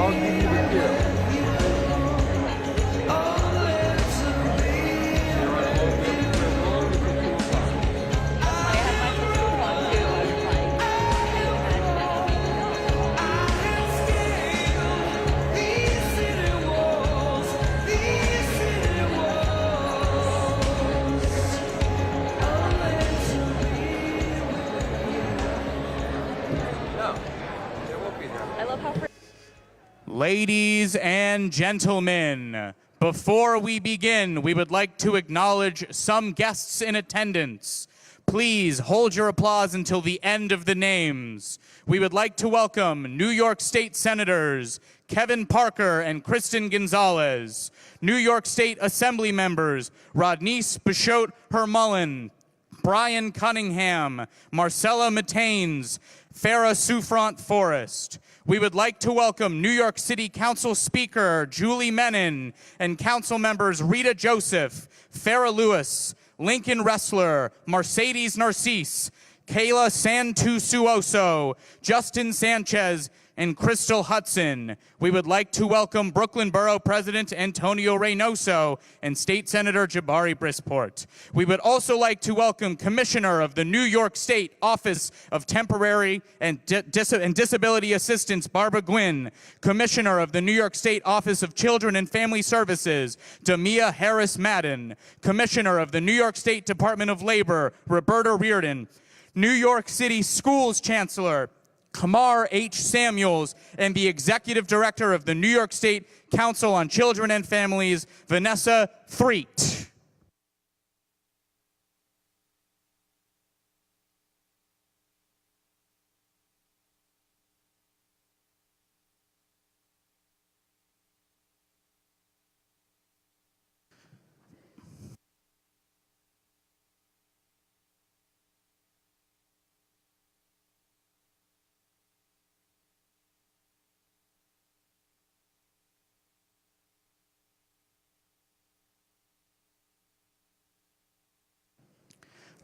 I'll give you the cue. Ladies and gentlemen, before we begin, we would like to acknowledge some guests in attendance. Please hold your applause until the end of the names. We would like to welcome New York State Senators Kevin Parker and Kristen Gonzalez, New York State Assembly members Rodneyce Bichotte Hermulin, Brian Cunningham, Marcella Mataines, Farah Souffrant Forrest. We would like to welcome New York City Council Speaker Julie Menin and Council members Rita Joseph, Farah Lewis, Lincoln Ressler, Mercedes Narcisse, Kayla Santusuoso, Justin Sanchez, and Crystal Hudson. We would like to welcome Brooklyn Borough President Antonio Reynoso and State Senator Jabari Brisport. We would also like to welcome Commissioner of the New York State Office of Temporary and Disability Assistance Barbara Gwynn, Commissioner of the New York State Office of Children and Family Services Damia Harris Madden, Commissioner of the New York State Department of Labor Roberta Reardon, New York City Schools Chancellor Kamar H. Samuels, and the Executive Director of the New York State Council on Children and Families, Vanessa Threet.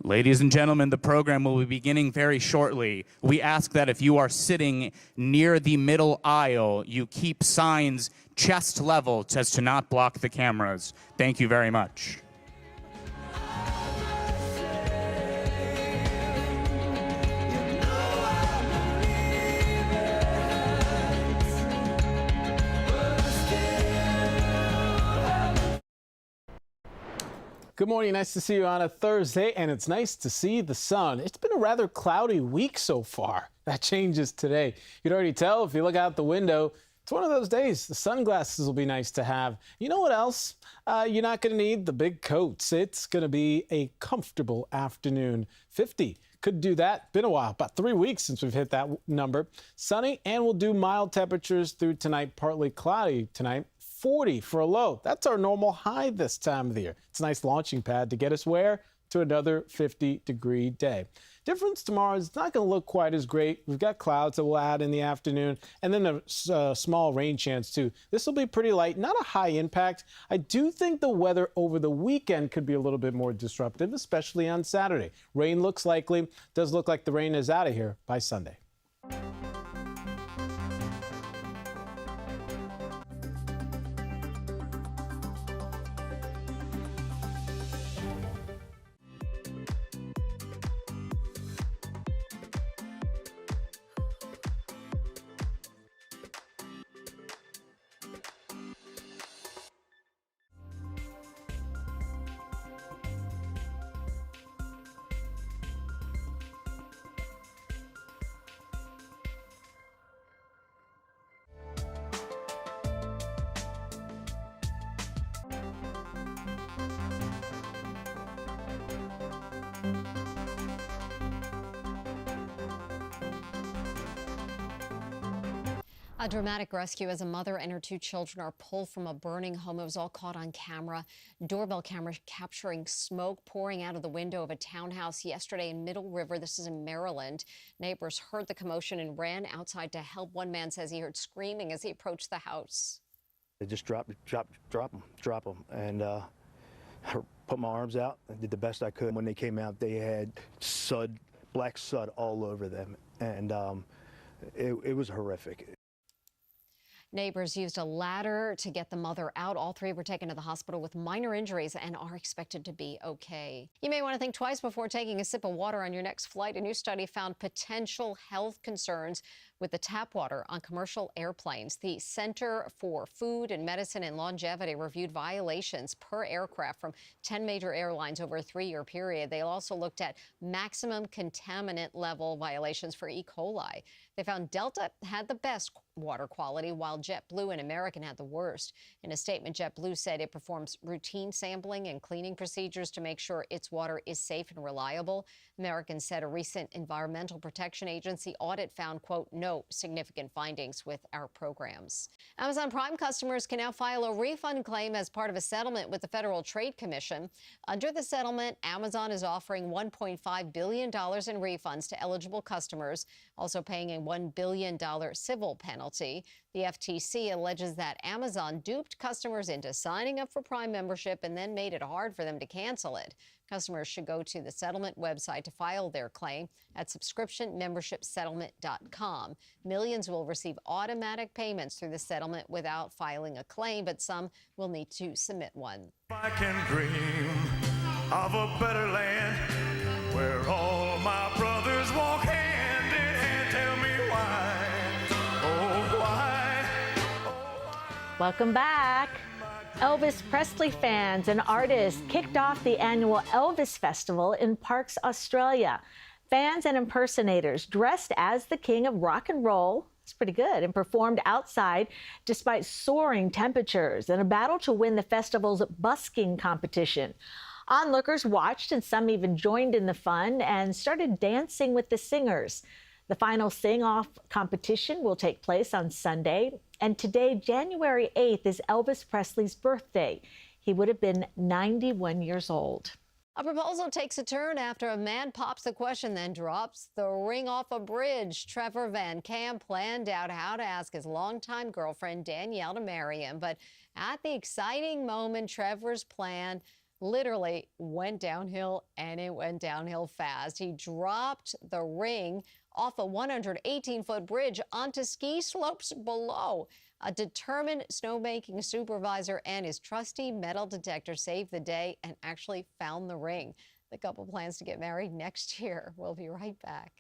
Ladies and gentlemen, the program will be beginning very shortly. We ask that if you are sitting near the middle aisle, you keep signs chest level as to not block the cameras. Thank you very much. Good morning, nice to see you on a Thursday, and it's nice to see the sun. It's been a rather cloudy week so far. That changes today. You can already tell if you look out the window. It's one of those days. The sunglasses will be nice to have. You know what else? You're not going to need the big coats. It's going to be a comfortable afternoon. 50 could do that. Been a while, about 3 weeks since we've hit that number. Sunny, and we'll do mild temperatures through tonight, partly cloudy tonight. 40 for a low. That's our normal high this time of the year. It's a nice launching pad to get us where? To another 50-degree day. Difference tomorrow is it's not going to look quite as great. We've got clouds that we'll add in the afternoon, and then a small rain chance too. This will be pretty light, not a high impact. I do think the weather over the weekend could be a little bit more disruptive, especially on Saturday. Rain looks likely. Does look like the rain is out of here by Sunday. A dramatic rescue as a mother and her 2 children are pulled from a burning home. It was all caught on camera. Doorbell camera capturing smoke pouring out of the window of a townhouse yesterday in Middle River. This is in Maryland. Neighbors heard the commotion and ran outside to help. One man says he heard screaming as he approached the house. They just drop them, and put my arms out and did the best I could. When they came out, they had black soot all over them, and it was horrific. Neighbors used a ladder to get the mother out. All three were taken to the hospital with minor injuries and are expected to be okay. You may want to think twice before taking a sip of water on your next flight. A new study found potential health concerns with the tap water on commercial airplanes. The Center for Food and Medicine and Longevity reviewed violations per aircraft from 10 major airlines over a 3-year period. They also looked at maximum contaminant level violations for E. coli. They found Delta had the best water quality, while JetBlue and American had the worst. In a statement, JetBlue said it performs routine sampling and cleaning procedures to make sure its water is safe and reliable. American said a recent Environmental Protection Agency audit found, quote, no significant findings with our programs. Amazon Prime customers can now file a refund claim as part of a settlement with the Federal Trade Commission. Under the settlement, Amazon is offering $1.5 billion in refunds to eligible customers, also paying a $1 billion civil penalty. The FTC alleges that Amazon duped customers into signing up for Prime membership and then made it hard for them to cancel it. Customers should go to the settlement website to file their claim at subscriptionmembershipsettlement.com. Millions will receive automatic payments through the settlement without filing a claim, but some will need to submit one. I can dream of a better land where all my brothers walk hand in hand. Tell me why, oh why, oh why. Welcome back. Elvis Presley fans and artists kicked off the annual Elvis Festival in Parks, Australia. Fans and impersonators dressed as the king of rock and roll, it's pretty good, and performed outside despite soaring temperatures in a battle to win the festival's busking competition. Onlookers watched and some even joined in the fun and started dancing with the singers. The final sing-off competition will take place on Sunday, and today, January 8th, is Elvis Presley's birthday. He would have been 91 years old. A proposal takes a turn after a man pops the question, then drops the ring off a bridge. Trevor Van Cam planned out how to ask his longtime girlfriend Danielle to marry him, but at the exciting moment, Trevor's plan literally went downhill, and it went downhill fast. He dropped the ring off a 118-foot bridge onto ski slopes below. A determined snowmaking supervisor and his trusty metal detector saved the day and actually found the ring. The couple plans to get married next year. We'll be right back.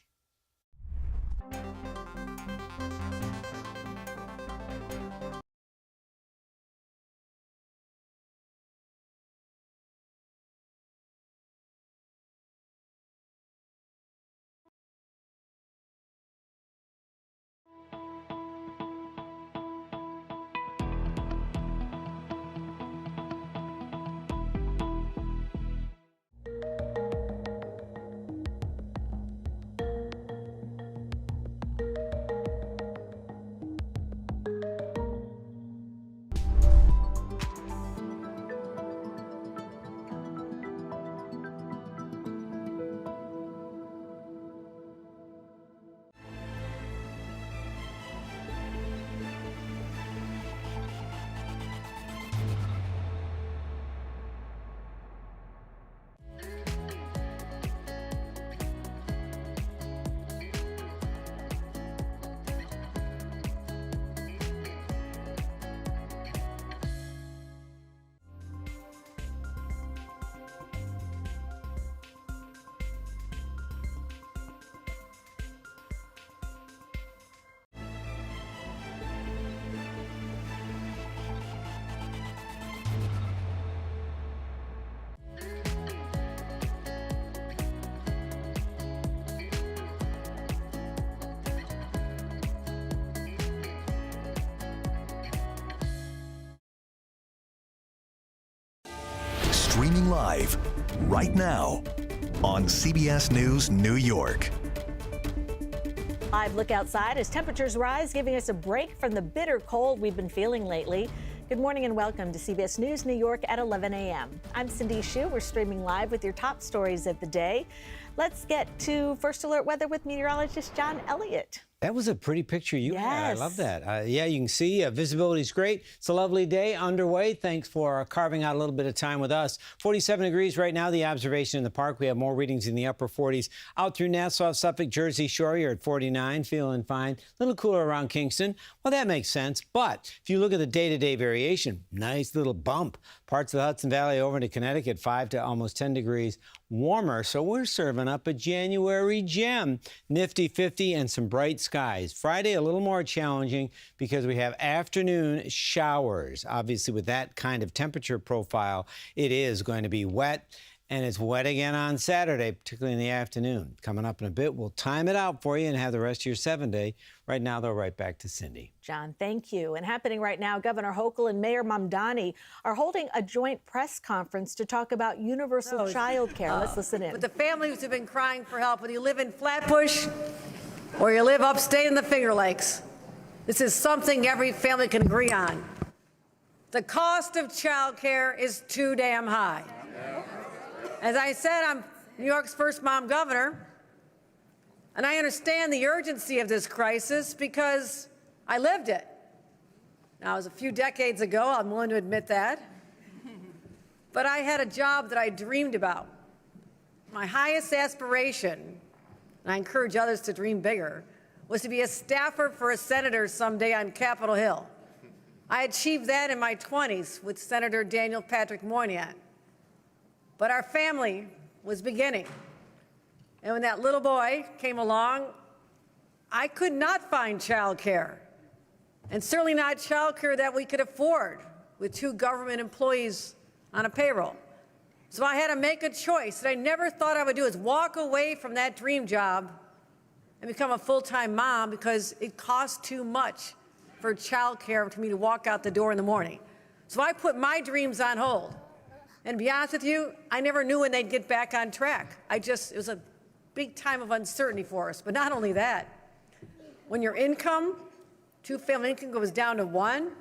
Streaming live right now on CBS News New York. Live look outside as temperatures rise, giving us a break from the bitter cold we've been feeling lately. Good morning and welcome to CBS News New York at 11 a.m. I'm Cindy Hsu. We're streaming live with your top stories of the day. Let's get to First Alert Weather with meteorologist John Elliott. That was a pretty picture you had. I Yes. love that. Yeah, you can see visibility is great. It's a lovely day underway. Thanks for carving out a little bit of time with us. 47 degrees right now, the observation in the park. We have more readings in the upper 40s. Out through Nassau, Suffolk, Jersey Shore, you're at 49, feeling fine. A little cooler around Kingston. Well, that makes sense. But if you look at the day-to-day variation, nice little bump. Parts of the Hudson Valley over into Connecticut, 5 to almost 10 degrees warmer. So we're serving up a January gem. Nifty 50 and some bright skies. Friday, a little more challenging because we have afternoon showers. Obviously, with that kind of temperature profile, it is going to be wet. And it's wet again on Saturday, particularly in the afternoon. Coming up in a bit, we'll time it out for you and have the rest of your 7-day. Right now, though, right back to Cindy. John, thank you. And happening right now, Governor Hochul and Mayor Mamdani are holding a joint press conference to talk about universal child care. Let's listen in. With the families who've been crying for help, whether you live in Flatbush or you live upstate in the Finger Lakes, this is something every family can agree on. The cost of child care is too damn high. As I said, I'm New York's first mom governor, and I understand the urgency of this crisis because I lived it. Now, it was a few decades ago, I'm willing to admit that, but I had a job that I dreamed about. My highest aspiration, and I encourage others to dream bigger, was to be a staffer for a senator someday on Capitol Hill. I achieved that in my 20s with Senator Daniel Patrick Moynihan. But our family was beginning. And when that little boy came along, I could not find child care, and certainly not child care that we could afford with 2 government employees on a payroll. So I had to make a choice that I never thought I would do, is walk away from that dream job and become a full-time mom because it costs too much for child care for me to walk out the door in the morning. So I put my dreams on hold. And to be honest with you, I never knew when they'd get back on track. It was a big time of uncertainty for us. But not only that, when your income, 2-family income goes down to 1,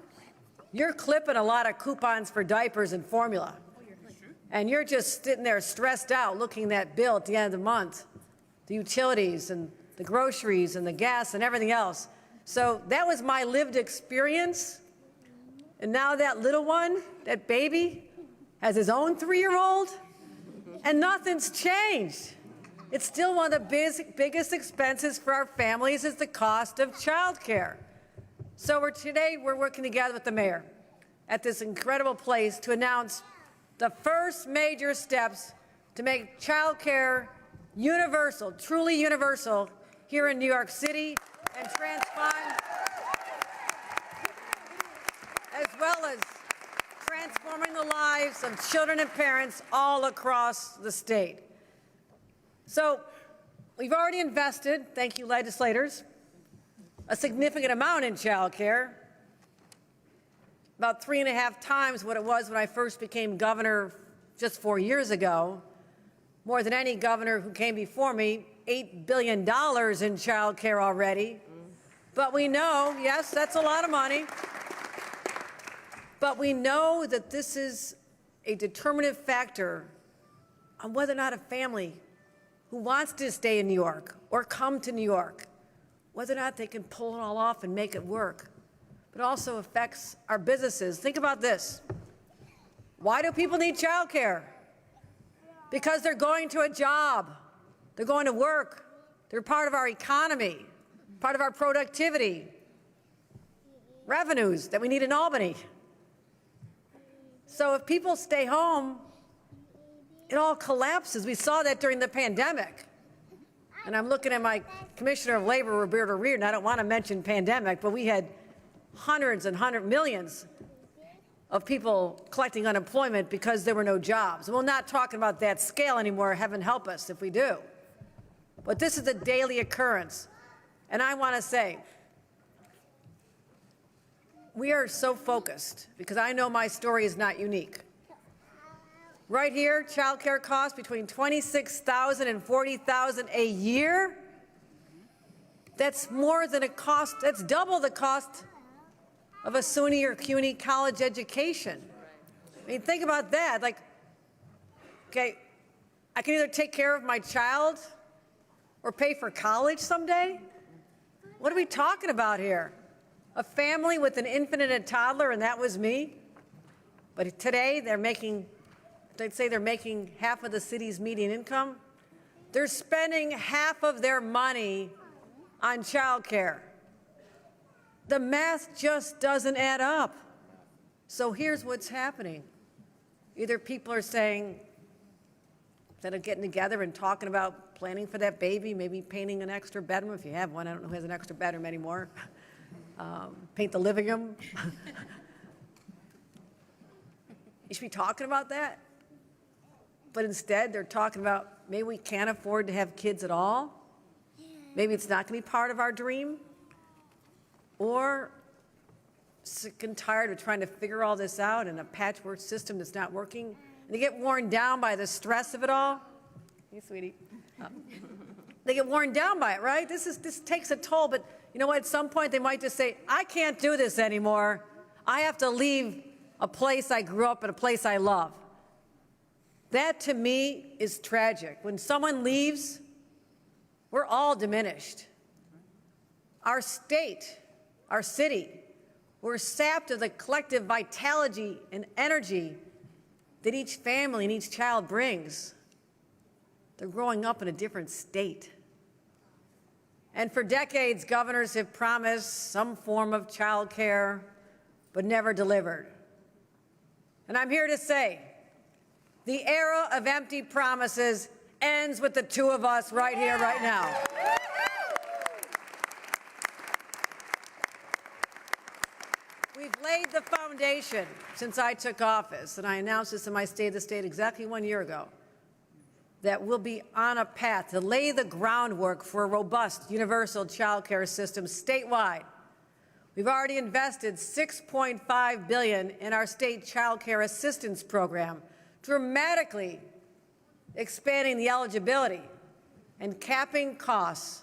you're clipping a lot of coupons for diapers and formula. And you're just sitting there stressed out looking at that bill at the end of the month, the utilities and the groceries and the gas and everything else. So that was my lived experience. And now that little one, that baby, has his own 3-year-old, and nothing's changed. It's still one of the biggest expenses for our families is the cost of child care. So today we're working together with the mayor at this incredible place to announce the first major steps to make child care universal, truly universal, here in New York City, and transform, as well as transforming the lives of children and parents all across the state. So we've already invested, thank you legislators, a significant amount in child care, about 3.5 times what it was when I first became governor just 4 years ago, more than any governor who came before me, $8 billion in child care already. But we know, yes, that's a lot of money. But we know that this is a determinative factor on whether or not a family who wants to stay in New York or come to New York, whether or not they can pull it all off and make it work. But it also affects our businesses. Think about this. Why do people need child care? Because they're going to a job. They're going to work. They're part of our economy, part of our productivity, revenues that we need in Albany. So if people stay home, it all collapses. We saw that during the pandemic. And I'm looking at my Commissioner of Labor, Roberta Reardon. I don't want to mention pandemic, but we had hundreds and millions of people collecting unemployment because there were no jobs. And we're not talking about that scale anymore. Heaven help us if we do. But this is a daily occurrence. And I want to say, we are so focused, because I know my story is not unique. Right here, child care costs between $26,000 and $40,000 a year. That's more than a cost, that's double the cost of a SUNY or CUNY college education. I mean, think about that. Like, okay, I can either take care of my child or pay for college someday. What are we talking about here? A family with an infant and a toddler, and that was me? But today they'd say they're making half of the city's median income. They're spending half of their money on childcare. The math just doesn't add up. So here's what's happening. Either people are saying, instead of getting together and talking about planning for that baby, maybe painting an extra bedroom if you have one. I don't know who has an extra bedroom anymore. Paint the living room. You should be talking about that. But instead, they're talking about maybe we can't afford to have kids at all. Maybe it's not going to be part of our dream. Or sick and tired of trying to figure all this out in a patchwork system that's not working. And they get worn down by the stress of it all. Hey, sweetie. They get worn down by it, right? This takes a toll. But you know what? At some point, they might just say, I can't do this anymore. I have to leave a place I grew up in, a place I love. That, to me, is tragic. When someone leaves, we're all diminished. Our state, our city, we're sapped of the collective vitality and energy that each family and each child brings. They're growing up in a different state. And for decades, governors have promised some form of child care, but never delivered. And I'm here to say, the era of empty promises ends with the two of us right here, right now. We've laid the foundation since I took office, and I announced this in my State of the State exactly 1 year ago, that we'll be on a path to lay the groundwork for a robust universal child care system statewide. We've already invested $6.5 billion in our state child care assistance program, dramatically expanding the eligibility and capping costs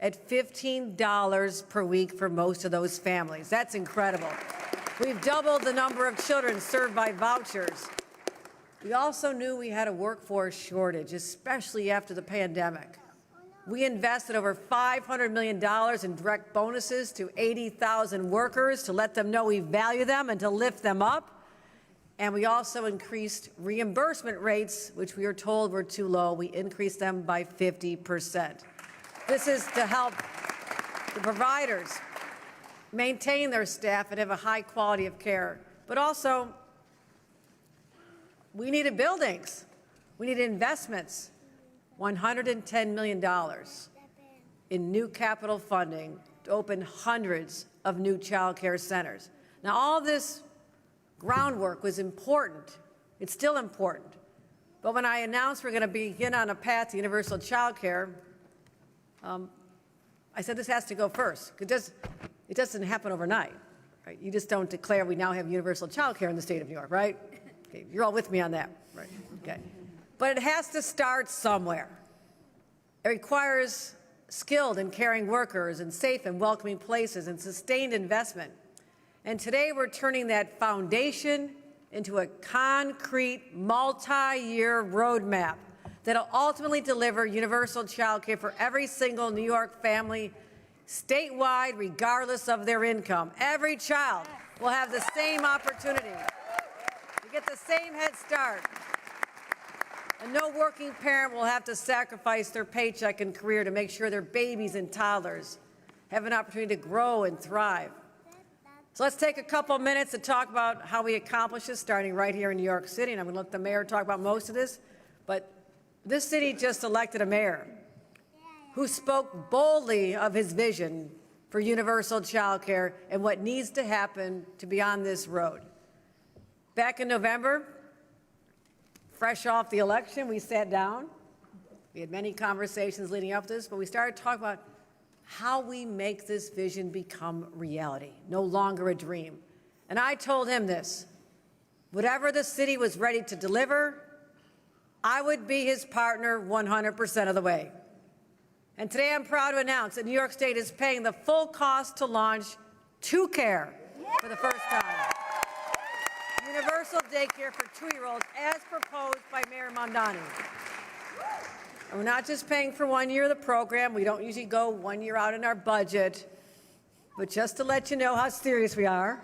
at $15 per week for most of those families. That's incredible. We've doubled the number of children served by vouchers. We also knew we had a workforce shortage, especially after the pandemic. We invested over $500 million in direct bonuses to 80,000 workers to let them know we value them and to lift them up. And we also increased reimbursement rates, which we were told were too low. We increased them by 50%. This is to help the providers maintain their staff and have a high quality of care. But also, we needed buildings. We needed investments. $110 million in new capital funding to open hundreds of new child care centers. Now, all this groundwork was important. It's still important. But when I announced we're going to begin on a path to universal child care, I said this has to go first. It doesn't happen overnight. Right? You just don't declare we now have universal child care in the state of New York, right? Okay, you're all with me on that, right? Okay. But it has to start somewhere. It requires skilled and caring workers and safe and welcoming places and sustained investment. And today we're turning that foundation into a concrete, multi-year roadmap that'll ultimately deliver universal child care for every single New York family, statewide, regardless of their income. Every child will have the same opportunity to get the same head start. And no working parent will have to sacrifice their paycheck and career to make sure their babies and toddlers have an opportunity to grow and thrive. So let's take a couple minutes to talk about how we accomplish this, starting right here in New York City. And I'm going to let the mayor talk about most of this. But this city just elected a mayor who spoke boldly of his vision for universal child care and what needs to happen to be on this road. Back in November, fresh off the election, we sat down. We had many conversations leading up to this, but we started talking about how we make this vision become reality, no longer a dream. And I told him this: whatever the city was ready to deliver, I would be his partner 100% of the way. And today I'm proud to announce that New York State is paying the full cost to launch 2Care for the first time. Universal daycare for 2-year-olds as proposed by Mayor Mamdani. And we're not just paying for 1 year of the program. We don't usually go 1 year out in our budget. But just to let you know how serious we are,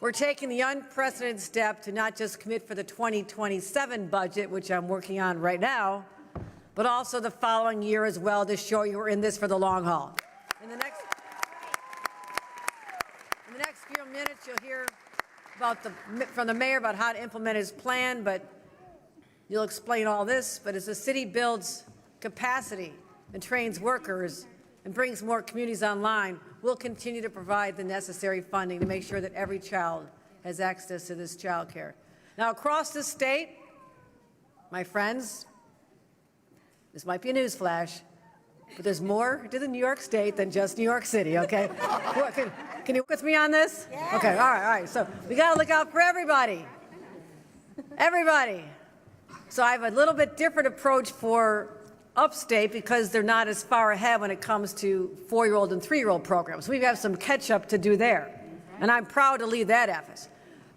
we're taking the unprecedented step to not just commit for the 2027 budget, which I'm working on right now, but also the following year as well, to show you we're in this for the long haul. In the next few minutes, you'll hear from the mayor about how to implement his plan, but you'll explain all this. But as the city builds capacity and trains workers and brings more communities online, we'll continue to provide the necessary funding to make sure that every child has access to this child care. Now, across the state, my friends, this might be a news flash, but there's more to the New York State than just New York City, okay? Can you work with me on this? Yeah. Okay, all right. So we got to look out for everybody. Everybody. So I have a little bit different approach for upstate because they're not as far ahead when it comes to 4-year-old and 3-year-old programs. We have some catch up to do there, and I'm proud to lead that effort.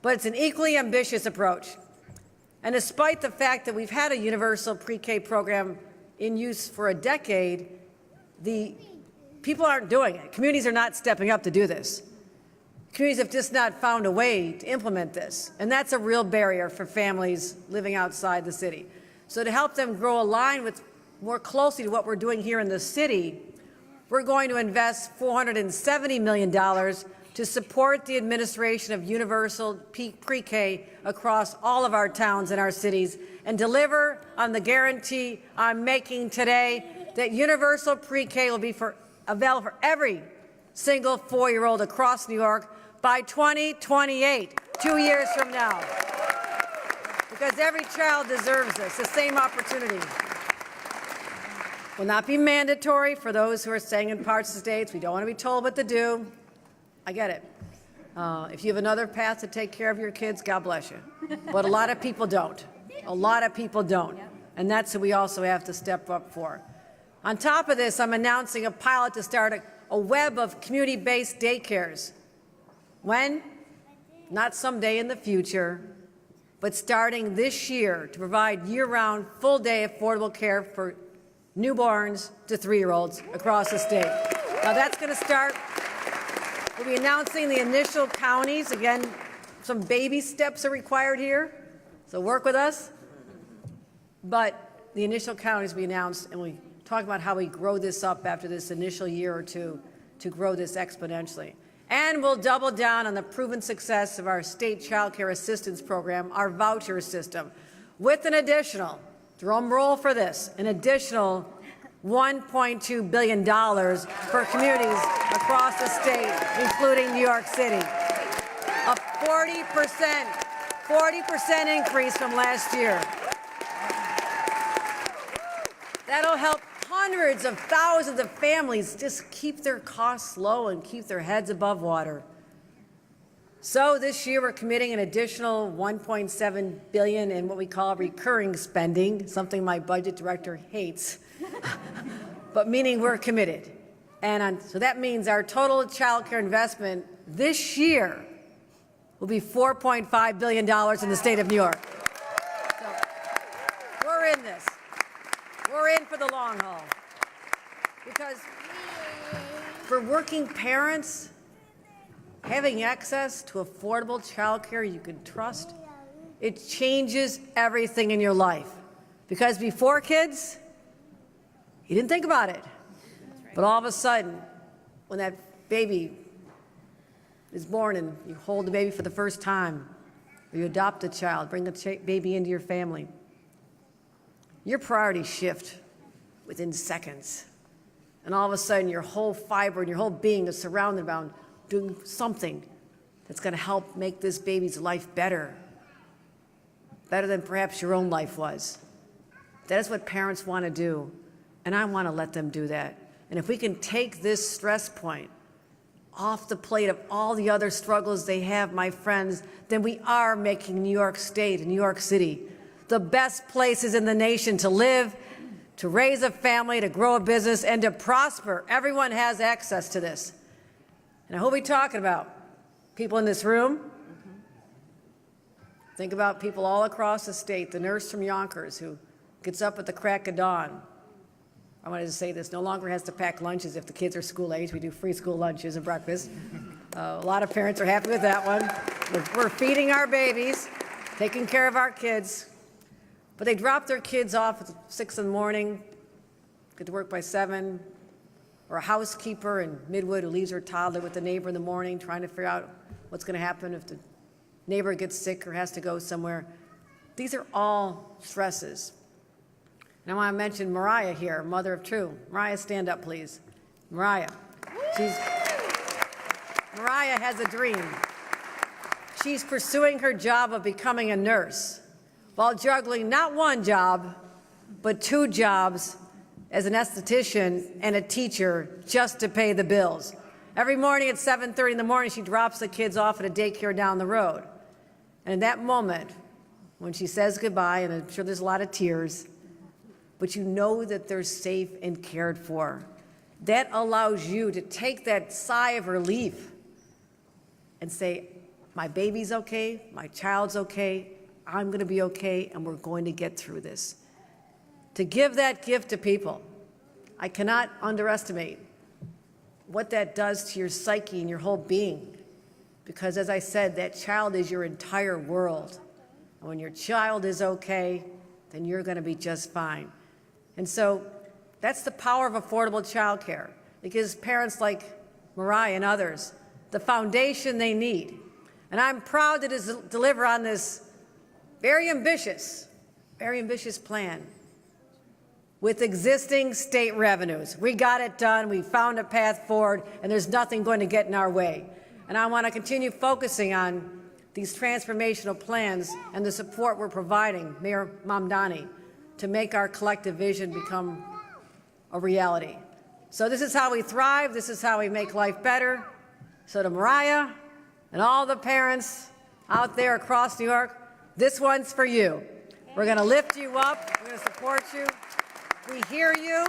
But it's an equally ambitious approach. And despite the fact that we've had a universal pre-K program in use for a decade, the people aren't doing it. Communities are not stepping up to do this. Communities have just not found a way to implement this, and that's a real barrier for families living outside the city. So to help them grow aligned with more closely to what we're doing here in the city, we're going to invest $470 million to support the administration of universal pre-K across all of our towns and our cities and deliver on the guarantee I'm making today that universal pre-K will be available for every single 4-year-old across New York by 2028, 2 years from now. Because every child deserves this, the same opportunity. Will not be mandatory for those who are staying in parts of the states. We don't want to be told what to do. I get it. If you have another path to take care of your kids, God bless you. But a lot of people don't. A lot of people don't. And that's what we also have to step up for. On top of this, I'm announcing a pilot to start a web of community-based daycares. When? Not someday in the future, but starting this year to provide year-round, full-day affordable care for newborns to 3-year-olds across the state. Now that's going to start. We'll be announcing the initial counties. Again, some baby steps are required here, so work with us. But the initial counties will be announced, and we talk about how we grow this up after this initial year or two to grow this exponentially. And we'll double down on the proven success of our state child care assistance program, our voucher system, with an additional, drum roll for this, an additional $1.2 billion for communities across the state, including New York City. A 40% increase from last year. That'll help hundreds of thousands of families just keep their costs low and keep their heads above water. So this year we're committing an additional $1.7 billion in what we call recurring spending, something my budget director hates, but meaning we're committed. And so that means our total child care investment this year will be $4.5 billion in the state of New York. So we're in this. We're in for the long haul. Because for working parents, having access to affordable child care you can trust, it changes everything in your life. Because before kids, you didn't think about it. But all of a sudden, when that baby is born and you hold the baby for the first time, or you adopt a child, bring the baby into your family, your priorities shift within seconds. And all of a sudden, your whole fiber and your whole being is surrounded around doing something that's going to help make this baby's life better than perhaps your own life was. That is what parents want to do, and I want to let them do that. And if we can take this stress point off the plate of all the other struggles they have, my friends, then we are making New York State and New York City the best places in the nation to live, to raise a family, to grow a business, and to prosper. Everyone has access to this. And who are we talking about? People in this room? Think about people all across the state, the nurse from Yonkers who gets up at the crack of dawn. I wanted to say this, no longer has to pack lunches if the kids are school age. We do free school lunches and breakfast. A lot of parents are happy with that one. We're feeding our babies, taking care of our kids. But they drop their kids off at 6 in the morning, get to work by 7, or a housekeeper in Midwood who leaves her toddler with the neighbor in the morning trying to figure out what's going to happen if the neighbor gets sick or has to go somewhere. These are all stresses. And I want to mention Mariah here, mother of two. Mariah, stand up, please. Mariah. Mariah has a dream. She's pursuing her job of becoming a nurse while juggling not one job, but 2 jobs as an esthetician and a teacher just to pay the bills. Every morning at 7:30 in the morning, she drops the kids off at a daycare down the road. And in that moment, when she says goodbye, and I'm sure there's a lot of tears, but you know that they're safe and cared for, that allows you to take that sigh of relief and say, my baby's okay, my child's okay, I'm going to be okay, and we're going to get through this. To give that gift to people, I cannot underestimate what that does to your psyche and your whole being. Because as I said, that child is your entire world. And when your child is okay, then you're going to be just fine. And so that's the power of affordable childcare. It gives parents like Mariah and others the foundation they need. And I'm proud to deliver on this very ambitious plan with existing state revenues. We got it done, we found a path forward, and there's nothing going to get in our way. And I want to continue focusing on these transformational plans and the support we're providing, Mayor Mamdani, to make our collective vision become a reality. So this is how we thrive, this is how we make life better. So to Mariah and all the parents out there across New York, this one's for you. We're going to lift you up, we're going to support you. We hear you,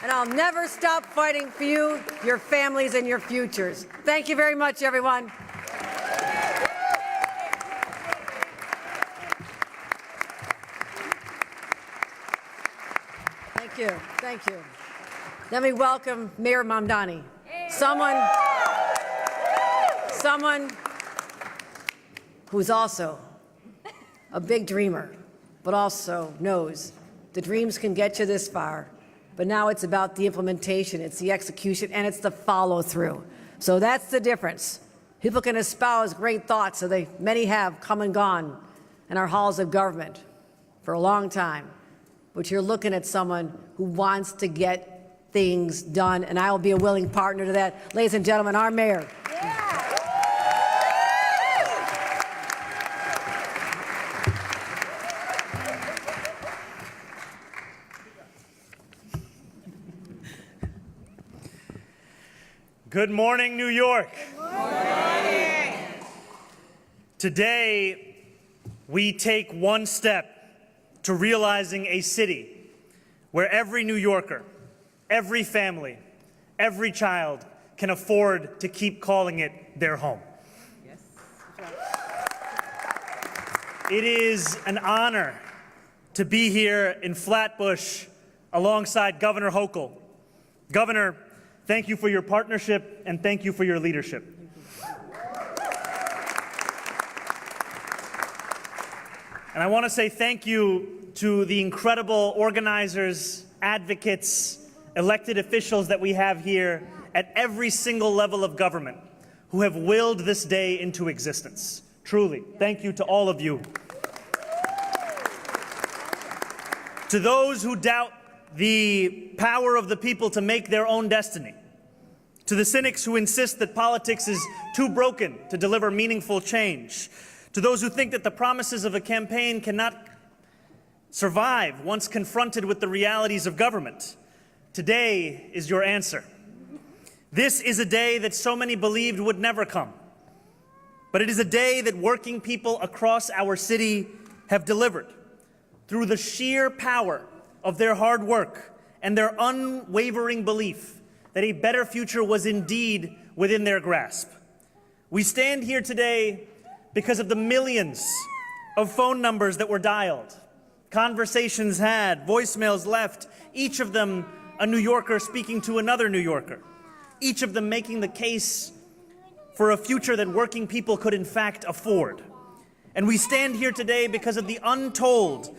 and I'll never stop fighting for you, your families, and your futures. Thank you very much, everyone. Thank you. Let me welcome Mayor Mamdani, someone who's also a big dreamer, but also knows the dreams can get you this far, but now it's about the implementation, it's the execution, and it's the follow-through. So that's the difference. People can espouse great thoughts, so many have come and gone in our halls of government for a long time, but you're looking at someone who wants to get things done, and I will be a willing partner to that. Ladies and gentlemen, our mayor. Good morning, New York. Good morning. Today, we take one step to realizing a city where every New Yorker, every family, every child can afford to keep calling it their home. Yes. It is an honor to be here in Flatbush alongside Governor Hochul. Governor, thank you for your partnership and thank you for your leadership. And I want to say thank you to the incredible organizers, advocates, elected officials that we have here at every single level of government who have willed this day into existence. Truly, thank you to all of you. To those who doubt the power of the people to make their own destiny, to the cynics who insist that politics is too broken to deliver meaningful change, to those who think that the promises of a campaign cannot survive once confronted with the realities of government, today is your answer. This is a day that so many believed would never come, but it is a day that working people across our city have delivered through the sheer power of their hard work and their unwavering belief that a better future was indeed within their grasp. We stand here today because of the millions of phone numbers that were dialed, conversations had, voicemails left, each of them a New Yorker speaking to another New Yorker, each of them making the case for a future that working people could in fact afford. And we stand here today because of the untold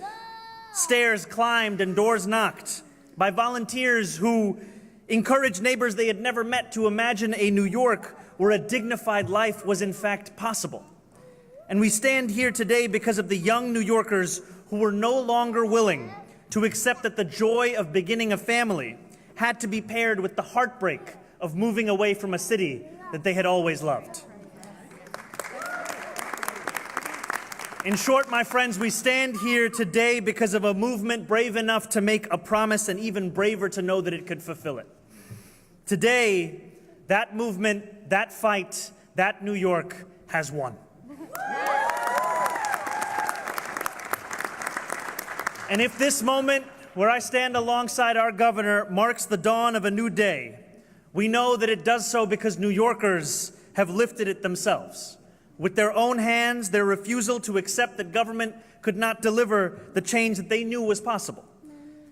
stairs climbed and doors knocked by volunteers who encouraged neighbors they had never met to imagine a New York where a dignified life was in fact possible. And we stand here today because of the young New Yorkers who were no longer willing to accept that the joy of beginning a family had to be paired with the heartbreak of moving away from a city that they had always loved. In short, my friends, we stand here today because of a movement brave enough to make a promise and even braver to know that it could fulfill it. Today, that movement, that fight, that New York has won. And if this moment, where I stand alongside our governor, marks the dawn of a new day, we know that it does so because New Yorkers have lifted it themselves. With their own hands, their refusal to accept that government could not deliver the change that they knew was possible.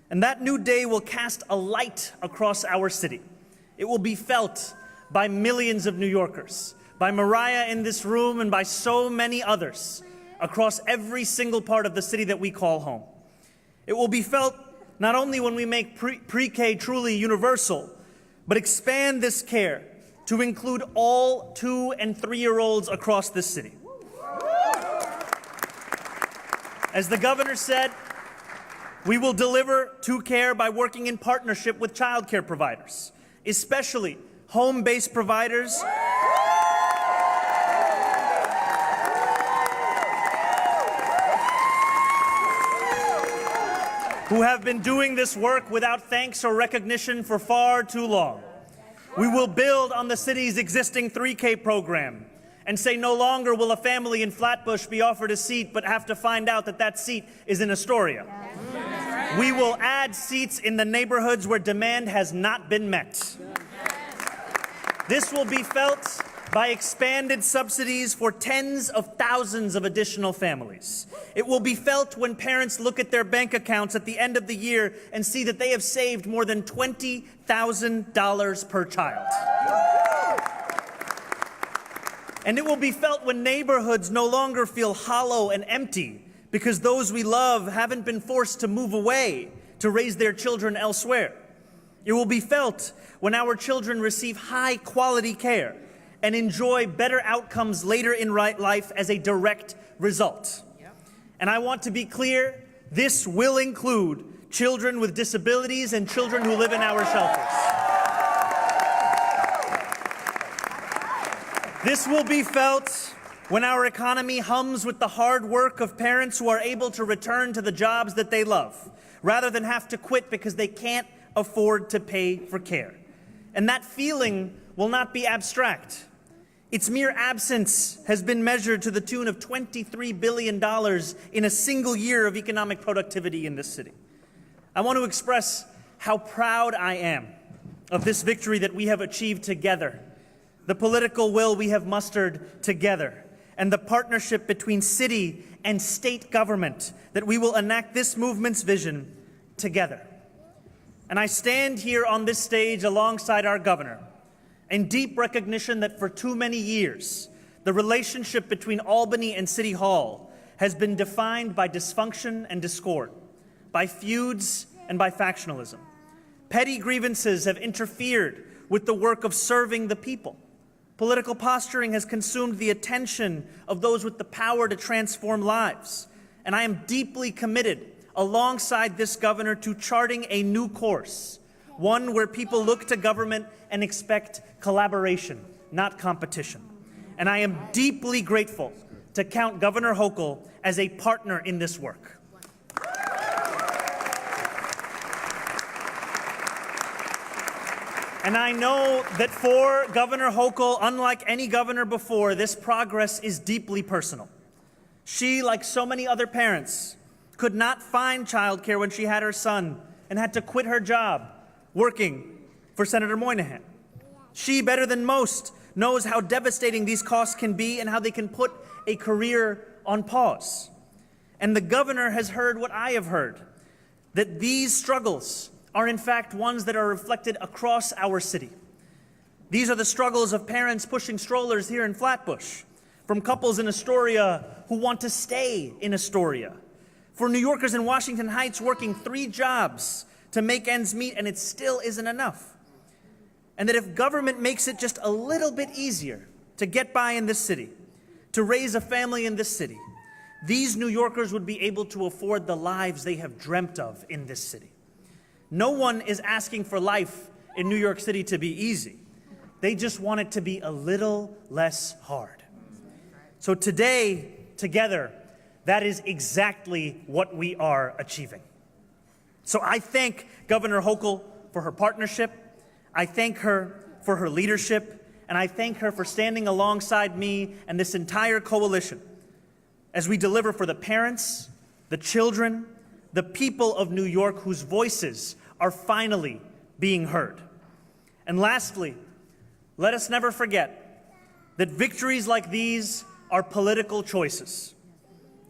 And that new day will cast a light across our city. It will be felt by millions of New Yorkers, by Mariah in this room, and by so many others across every single part of the city that we call home. It will be felt not only when we make pre-K truly universal, but expand this care to include all 2- and 3-year-olds across this city. As the governor said, we will deliver to care by working in partnership with child care providers, especially home-based providers who have been doing this work without thanks or recognition for far too long. We will build on the city's existing 3K program and say no longer will a family in Flatbush be offered a seat but have to find out that that seat is in Astoria. We will add seats in the neighborhoods where demand has not been met. This will be felt by expanded subsidies for tens of thousands of additional families. It will be felt when parents look at their bank accounts at the end of the year and see that they have saved more than $20,000 per child. And it will be felt when neighborhoods no longer feel hollow and empty because those we love haven't been forced to move away to raise their children elsewhere. It will be felt when our children receive high-quality care and enjoy better outcomes later in life as a direct result. And I want to be clear, this will include children with disabilities and children who live in our shelters. This will be felt when our economy hums with the hard work of parents who are able to return to the jobs that they love, rather than have to quit because they can't afford to pay for care. And that feeling will not be abstract. Its mere absence has been measured to the tune of $23 billion in a single year of economic productivity in this city. I want to express how proud I am of this victory that we have achieved together, the political will we have mustered together, and the partnership between city and state government that we will enact this movement's vision together. And I stand here on this stage alongside our governor in deep recognition that for too many years, the relationship between Albany and City Hall has been defined by dysfunction and discord, by feuds and by factionalism. Petty grievances have interfered with the work of serving the people. Political posturing has consumed the attention of those with the power to transform lives. And I am deeply committed, alongside this governor, to charting a new course, one where people look to government and expect collaboration, not competition. And I am deeply grateful to count Governor Hochul as a partner in this work. And I know that for Governor Hochul, unlike any governor before, this progress is deeply personal. She, like so many other parents, could not find childcare when she had her son and had to quit her job working for Senator Moynihan. She, better than most, knows how devastating these costs can be and how they can put a career on pause. And the governor has heard what I have heard, that these struggles are in fact ones that are reflected across our city. These are the struggles of parents pushing strollers here in Flatbush, from couples in Astoria who want to stay in Astoria, for New Yorkers in Washington Heights working 3 jobs to make ends meet, and it still isn't enough. And that if government makes it just a little bit easier to get by in this city, to raise a family in this city, these New Yorkers would be able to afford the lives they have dreamt of in this city. No one is asking for life in New York City to be easy. They just want it to be a little less hard. So today, together, that is exactly what we are achieving. So I thank Governor Hochul for her partnership. I thank her for her leadership. And I thank her for standing alongside me and this entire coalition as we deliver for the parents, the children, the people of New York whose voices are finally being heard. And lastly, let us never forget that victories like these are political choices.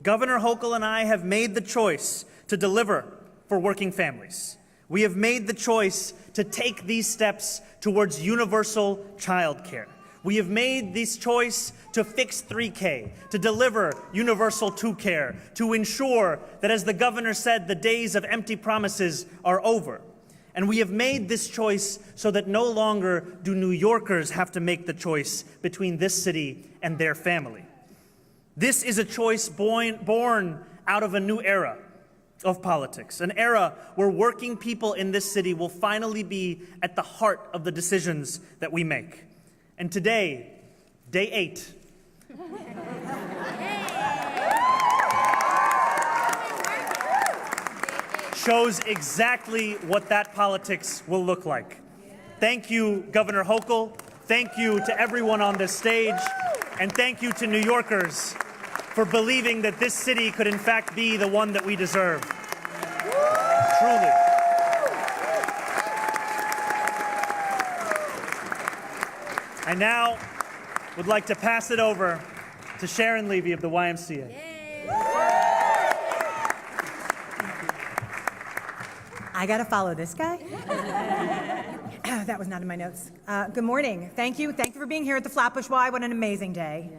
Governor Hochul and I have made the choice to deliver for working families. We have made the choice to take these steps towards universal child care. We have made this choice to fix 3K, to deliver universal 2 care, to ensure that, as the governor said, the days of empty promises are over. And we have made this choice so that no longer do New Yorkers have to make the choice between this city and their family. This is a choice born out of a new era of politics, an era where working people in this city will finally be at the heart of the decisions that we make. And today, day 8, shows exactly what that politics will look like. Thank you, Governor Hochul. Thank you to everyone on this stage. And thank you to New Yorkers for believing that this city could in fact be the one that we deserve. Truly. I now would like to pass it over to Sharon Levy of the YMCA. I gotta follow this guy. That was not in my notes. Good morning. Thank you. Thank you for being here at the Flatbush Y. What an amazing day.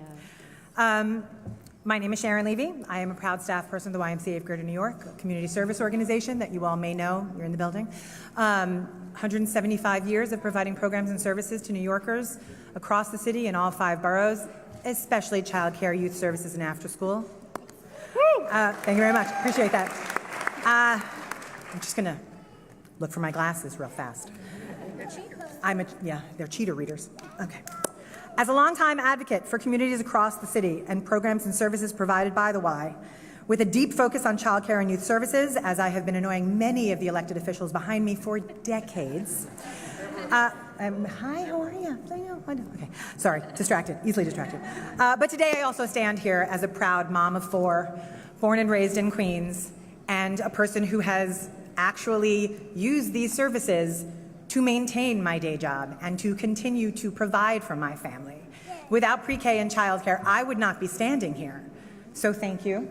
My name is Sharon Levy. I am a proud staff person of the YMCA of Greater New York, a community service organization that you all may know. You're in the building. 175 years of providing programs and services to New Yorkers across the city in all 5 boroughs, especially child care, youth services, and after school. Thank you very much. Appreciate that. I'm just gonna look for my glasses real fast. They're cheater readers. Okay. As a longtime advocate for communities across the city and programs and services provided by the Y, with a deep focus on childcare and youth services, as I have been annoying many of the elected officials behind me for decades. Hi, how are you? Okay, sorry, distracted, easily distracted. But today I also stand here as a proud mom of 4, born and raised in Queens, and a person who has actually used these services to maintain my day job and to continue to provide for my family. Without pre-K and childcare, I would not be standing here. So thank you,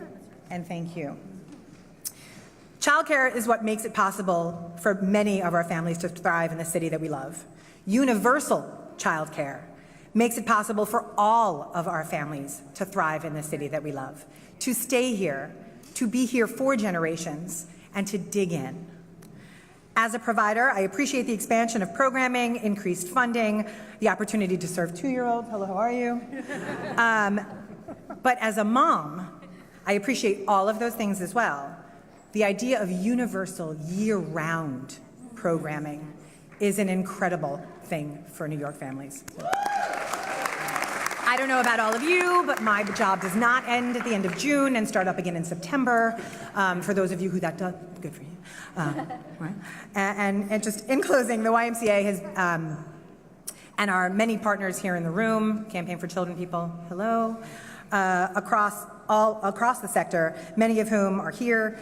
and thank you. Childcare is what makes it possible for many of our families to thrive in the city that we love. Universal childcare makes it possible for all of our families to thrive in the city that we love, to stay here, to be here for generations, and to dig in. As a provider, I appreciate the expansion of programming, increased funding, the opportunity to serve 2-year-olds. Hello, how are you? But as a mom, I appreciate all of those things as well. The idea of universal, year-round programming is an incredible thing for New York families. I don't know about all of you, but my job does not end at the end of June and start up again in September. For those of you who that does, good for you. Right? And just in closing, the YMCA has, and our many partners here in the room, Campaign for Children People, hello, across the sector, many of whom are here,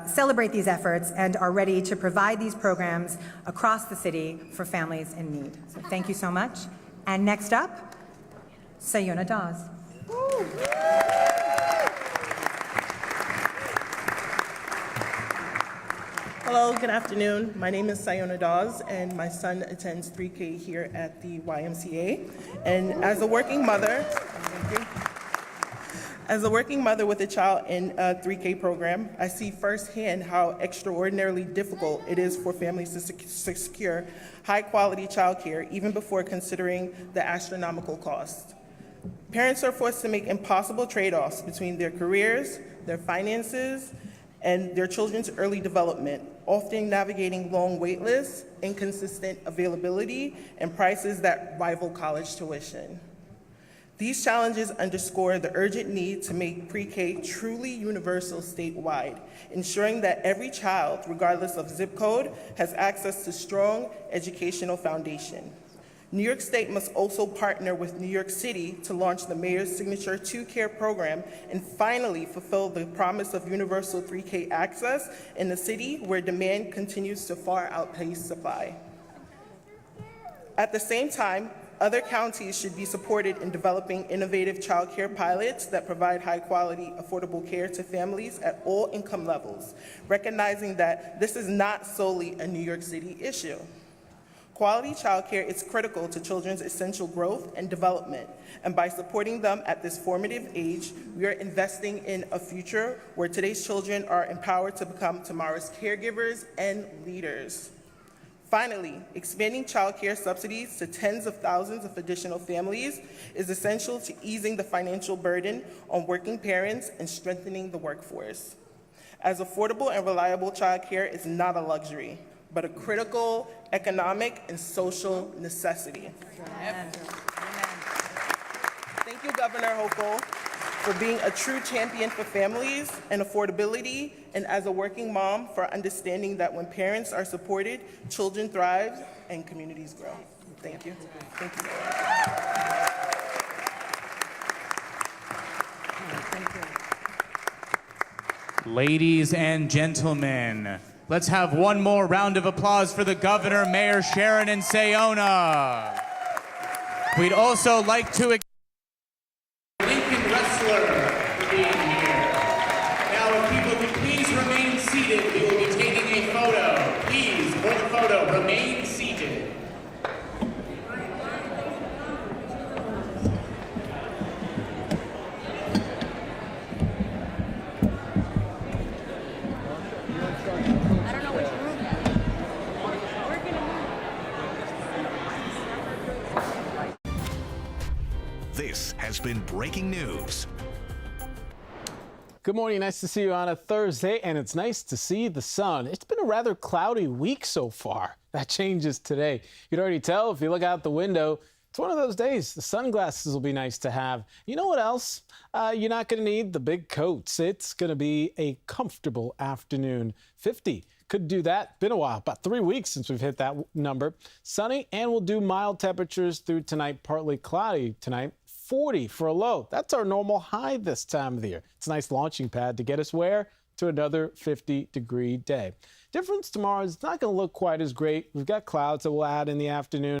celebrate these efforts and are ready to provide these programs across the city for families in need. So thank you so much. And next up, Sayona Dawes. Hello, good afternoon. My name is Sayona Dawes, and my son attends 3K here at the YMCA. And as a working mother, with a child in a 3K program, I see firsthand how extraordinarily difficult it is for families to secure high-quality childcare, even before considering the astronomical cost. Parents are forced to make impossible trade-offs between their careers, their finances, and their children's early development, often navigating long wait lists, inconsistent availability, and prices that rival college tuition. These challenges underscore the urgent need to make pre-K truly universal statewide, ensuring that every child, regardless of zip code, has access to strong educational foundation. New York State must also partner with New York City to launch the Mayor's Signature 2Care program and finally fulfill the promise of universal 3K access in the city where demand continues to far outpace supply. At the same time, other counties should be supported in developing innovative child care pilots that provide high-quality, affordable care to families at all income levels, recognizing that this is not solely a New York City issue. Quality childcare is critical to children's essential growth and development, and by supporting them at this formative age, we are investing in a future where today's children are empowered to become tomorrow's caregivers and leaders. Finally, expanding childcare subsidies to tens of thousands of additional families is essential to easing the financial burden on working parents and strengthening the workforce, as affordable and reliable childcare is not a luxury, but a critical economic and social necessity. Amen. Thank you, Governor Hochul, for being a true champion for families and affordability, and as a working mom, for understanding that when parents are supported, children thrive and communities grow. Thank you. Thank you. Ladies and gentlemen, let's have one more round of applause for the governor, Mayor Sharon and Sayona. We'd also like to Lincoln wrestler for being here. Now, if people could please remain seated, we will be taking a photo. Please, for the photo, remain seated. This has been breaking news. Good morning. Nice to see you on a Thursday, and it's nice to see the sun. It's been a rather cloudy week so far. That changes today. You can already tell if you look out the window. It's one of those days. The sunglasses will be nice to have. You know what else? You're not going to need the big coats. It's going to be a comfortable afternoon. 50. Could do that. Been a while, about 3 weeks since we've hit that number. Sunny, and we'll do mild temperatures through tonight. Partly cloudy tonight. 40 for a low. That's our normal high this time of the year. It's a nice launching pad to get us where? To another 50-degree day. Difference tomorrow is not going to look quite as great. We've got clouds that we'll add in the afternoon.